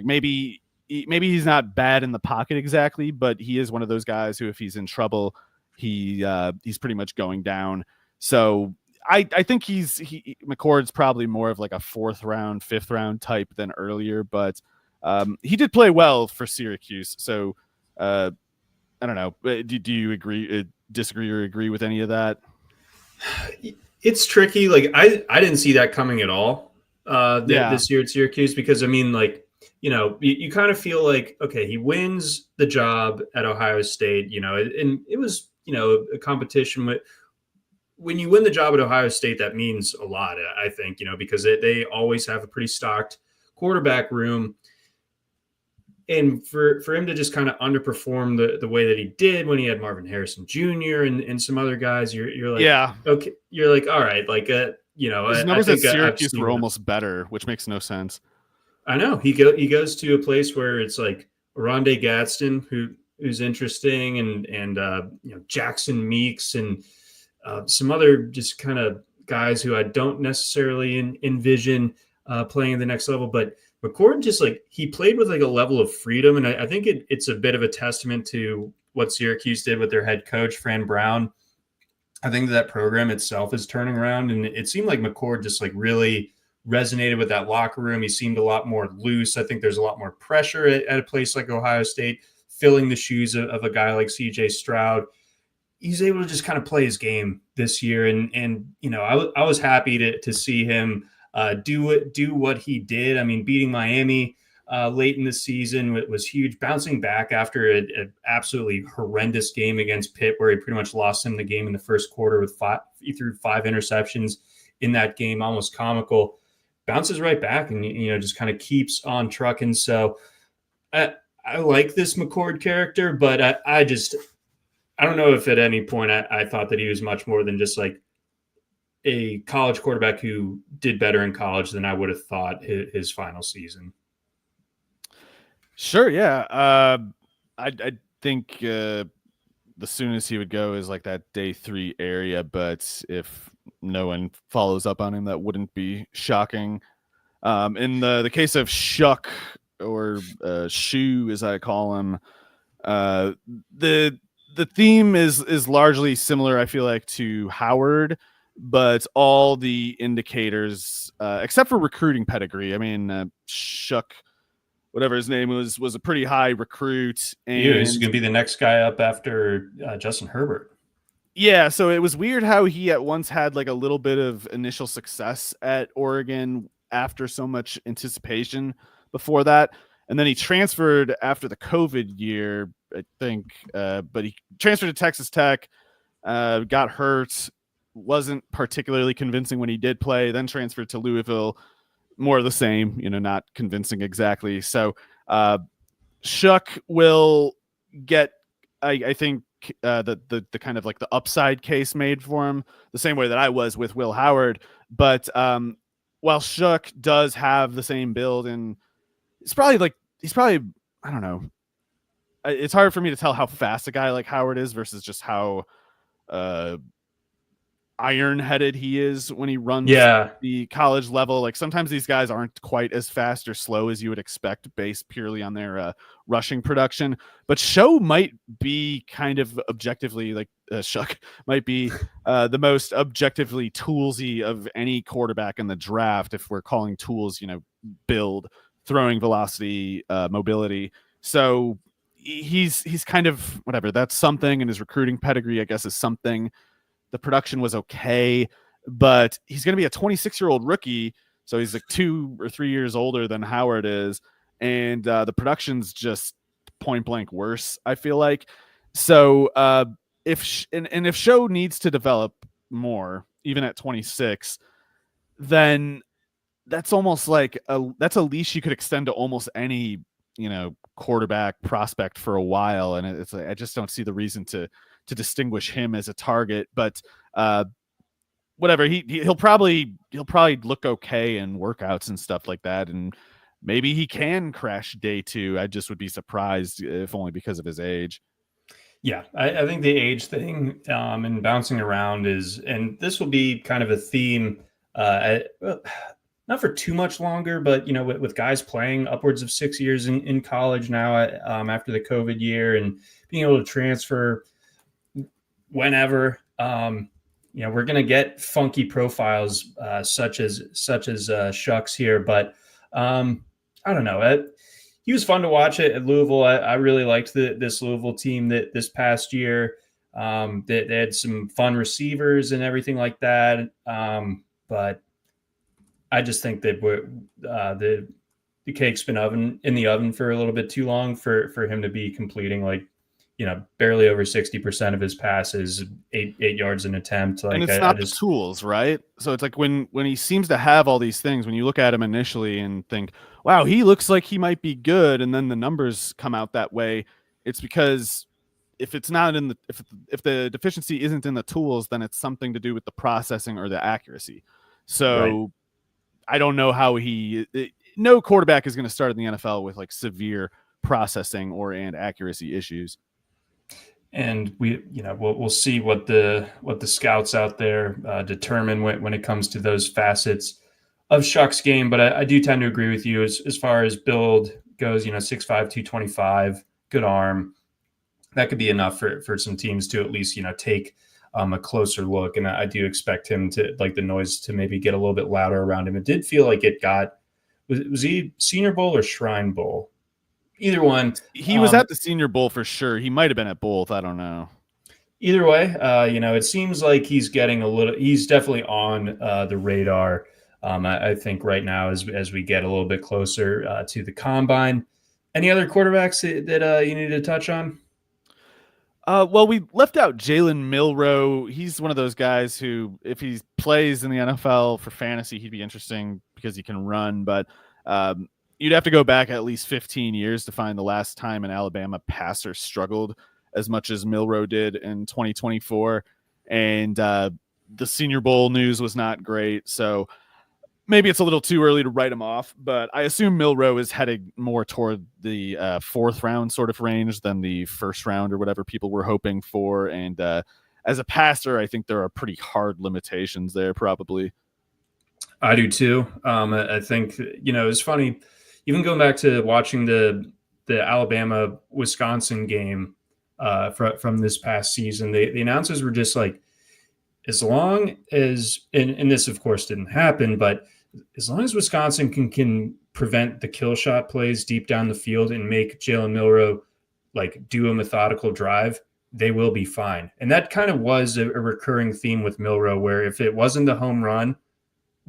Maybe he's not bad in the pocket exactly, but he is one of those guys who, if he's in trouble, he's pretty much going down. So I think McCord's probably more of like a 4th round, 5th round type than earlier, but he did play well for Syracuse. So I don't know. Do you agree, disagree, or agree with any of that? It's tricky. Like I didn't see that coming at all this year at Syracuse, because I mean, like, you kind of feel like, okay, he wins the job at Ohio State, and it was, a competition with, when you win the job at Ohio State, that means a lot, I think, because they always have a pretty stocked quarterback room. And for him to just kind of underperform the way that he did when he had Marvin Harrison Jr. and some other guys, you're like, yeah, okay, you're like, all right, like, his numbers at Syracuse were almost better, which makes no sense. I know he goes to a place where it's like Rondé Gadsden, who's interesting, and Jaxson Meeks and some other just kind of guys who I don't necessarily envision playing the next level, but McCord just like he played with like a level of freedom, and I think it's a bit of a testament to what Syracuse did with their head coach Fran Brown. I think that program itself is turning around, and it seemed like McCord just like really resonated with that locker room. He seemed a lot more loose. I think there's a lot more pressure at a place like Ohio State, filling the shoes of a guy like CJ Stroud. He's able to just kind of play his game this year. And I was happy to see him do what he did. I mean, beating Miami late in the season was huge. Bouncing back after an absolutely horrendous game against Pitt, where he pretty much lost him the game in the first quarter he threw 5 interceptions in that game, almost comical. Bounces right back and just kind of keeps on trucking. So I like this McCord character, but I don't know if at any point I thought that he was much more than just like a college quarterback who did better in college than I would have thought his final season. Sure, yeah. I think the soonest he would go is like that day 3 area, but if no one follows up on him, that wouldn't be shocking. In the case of Shough, or Shough as I call him, the theme is largely similar, I feel like, to Howard, but all the indicators, except for recruiting pedigree. I mean, Shough, whatever his name was a pretty high recruit. And he's going to be the next guy up after Justin Herbert. Yeah, so it was weird how he at once had like a little bit of initial success at Oregon after so much anticipation before that. And then he transferred after the COVID year, I think, but he transferred to Texas Tech, got hurt, wasn't particularly convincing when he did play, then transferred to Louisville, more of the same, not convincing exactly. So Shough will get, I think, the kind of like the upside case made for him the same way that I was with Will Howard. But while Shough does have the same build, and he's probably, I don't know. It's hard for me to tell how fast a guy like Howard is versus just how iron-headed he is when he runs the college level. Like sometimes these guys aren't quite as fast or slow as you would expect based purely on their rushing production. But Shough might be kind of objectively, like Shough might be the most objectively toolsy of any quarterback in the draft, if we're calling tools, build, throwing velocity, mobility. So he's kind of whatever. That's something, and his recruiting pedigree, I guess, is something. The production was okay, but he's going to be a 26-year-old rookie, so he's like 2 or 3 years older than Howard is, and the production's just point blank worse, I feel like. So if Shough needs to develop more, even at 26, then that's almost like that's a leash you could extend to almost any quarterback prospect for a while, and it's like I just don't see the reason to distinguish him as a target. But whatever, he'll probably look okay in workouts and stuff like that, and maybe he can crash day 2. I just would be surprised, if only because of his age. Yeah, I think the age thing and bouncing around and this will be kind of a theme, not for too much longer, but with guys playing upwards of 6 years in college now, after the COVID year, and being able to transfer whenever, we're going to get funky profiles such as Shough's here, but I don't know. He was fun to watch it at Louisville. I really liked this Louisville team this past year. They had some fun receivers and everything like that, but I just think that the cake's been in the oven for a little bit too long for him to be completing barely over 60% of his passes, 8 yards an attempt. And it's not the tools, right? So it's like when he seems to have all these things, when you look at him initially and think, wow, he looks like he might be good, and then the numbers come out that way, it's because if it's not if the deficiency isn't in the tools, then it's something to do with the processing or the accuracy. So right. I don't know how no quarterback is going to start in the NFL with like severe processing and accuracy issues. And we'll see what the scouts out there determine when it comes to those facets of Shough's game. But I do tend to agree with you as far as build goes. 6'5", 225, good arm. That could be enough for some teams to at least take a closer look, and I do expect him to like the noise to maybe get a little bit louder around him. It did feel like it got was he Senior Bowl or Shrine Bowl? Either one. He was at the Senior Bowl for sure. He might have been at both. I don't know. Either way, it seems like he's getting he's definitely on the radar. I think right now as we get a little bit closer to the combine. Any other quarterbacks that you need to touch on? Well, we left out Jalen Milroe. He's one of those guys who, if he plays in the NFL for fantasy, he'd be interesting because he can run. But you'd have to go back at least 15 years to find the last time an Alabama passer struggled as much as Milroe did in 2024. And the Senior Bowl news was not great. So maybe it's a little too early to write him off, but I assume Milroe is heading more toward the fourth round sort of range than the first round or whatever people were hoping for. And as a passer, I think there are pretty hard limitations there probably. I do too. I think, it's funny, even going back to watching the Alabama-Wisconsin game from this past season, the announcers were just like, as long as, and this of course didn't happen, but as long as Wisconsin can prevent the kill shot plays deep down the field and make Jalen Milroe like do a methodical drive, they will be fine. And that kind of was a recurring theme with Milroe, where if it wasn't the home run,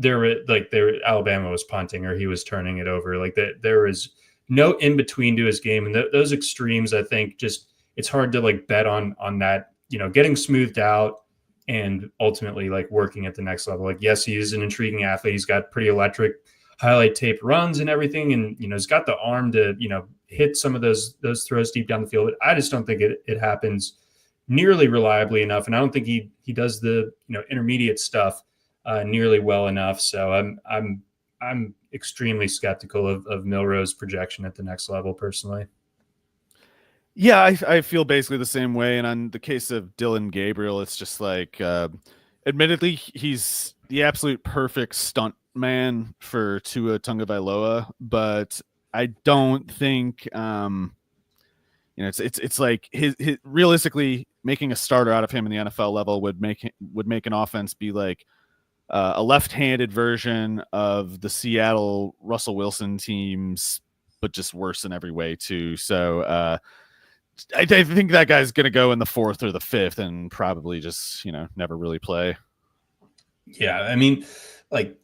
Alabama was punting or he was turning it over. Like there was no in between to his game, and those extremes, I think, just it's hard to like bet on that. Getting smoothed out and ultimately like working at the next level. Like, yes, he is an intriguing athlete. He's got pretty electric highlight tape runs and everything. And, he's got the arm to, hit some of those throws deep down the field. But I just don't think it happens nearly reliably enough. And I don't think he does the, intermediate stuff nearly well enough. So I'm extremely skeptical of Milroe's projection at the next level personally. Yeah, I feel basically the same way. And on the case of Dylan Gabriel, it's just like, admittedly, he's the absolute perfect stunt man for Tua Tagovailoa, but I don't think, it's like his realistically making a starter out of him in the NFL level would make an offense be like a left-handed version of the Seattle Russell Wilson teams, but just worse in every way too. So, I think that guy's going to go in the fourth or the fifth and probably just, never really play. Yeah. I mean, like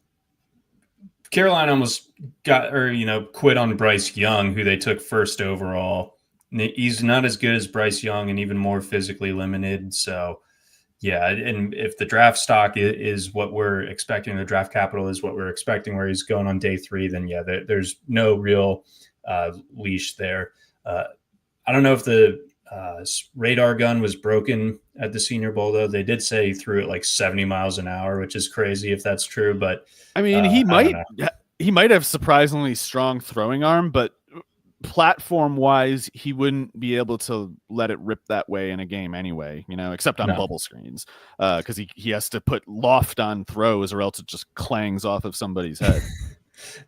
Carolina almost quit on Bryce Young, who they took first overall. He's not as good as Bryce Young and even more physically limited. So yeah. And if the draft stock is what we're expecting, the draft capital is what we're expecting, where he's going on day 3, then yeah, there's no real leash there. I don't know if the radar gun was broken at the Senior Bowl, though. They did say he threw it like 70 miles an hour, which is crazy if that's true. But I mean, he might have surprisingly strong throwing arm, but platform-wise, he wouldn't be able to let it rip that way in a game anyway, except on bubble screens, because he has to put loft on throws or else it just clangs off of somebody's head.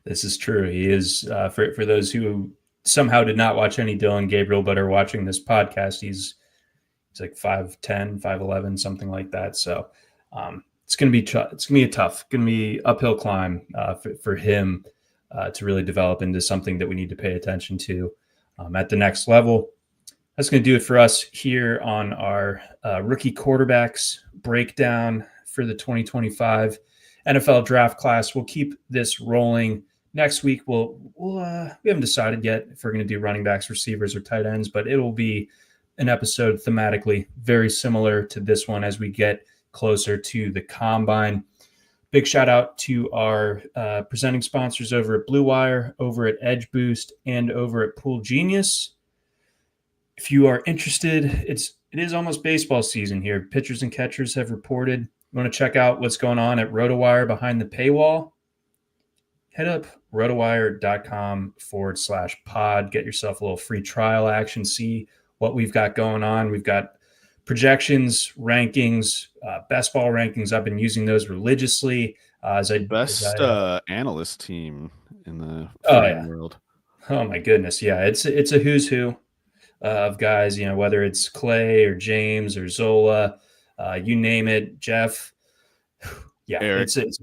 This is true. He is, for those who somehow did not watch any Dylan Gabriel but are watching this podcast, he's like 5'10", 5'11", something like that. So it's gonna be uphill climb for him to really develop into something that we need to pay attention to at the next level. That's going to do it for us here on our rookie quarterbacks breakdown for the 2025 NFL draft class. We'll keep this rolling. Next week, we haven't decided yet if we're going to do running backs, receivers, or tight ends, but it will be an episode thematically very similar to this one as we get closer to the combine. Big shout out to our presenting sponsors over at Blue Wire, over at Edge Boost, and over at Pool Genius. If you are interested, it is almost baseball season here. Pitchers and catchers have reported. You want to check out what's going on at RotoWire behind the paywall? Head up rotowire.com/pod. Get yourself a little free trial action. See what we've got going on. We've got projections, rankings, best ball rankings. I've been using those religiously. Best analyst team in the world. Oh my goodness. Yeah. It's a who's who of guys, whether it's Clay or James or Zola, You name it, Jeff. Yeah, Eric. it's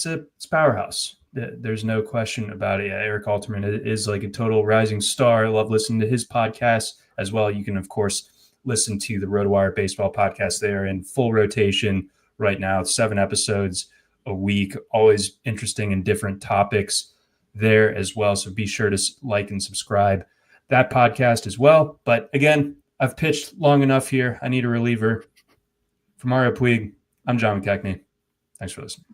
a powerhouse. There's no question about it. Yeah, Eric Alterman is like a total rising star. I love listening to his podcast as well. You can, of course, listen to the RotoWire Baseball podcast. They are in full rotation right now, 7 episodes a week, always interesting and different topics there as well. So be sure to like and subscribe that podcast as well. But again, I've pitched long enough here. I need a reliever. For Mario Puig, I'm John McKechnie. Thanks for listening.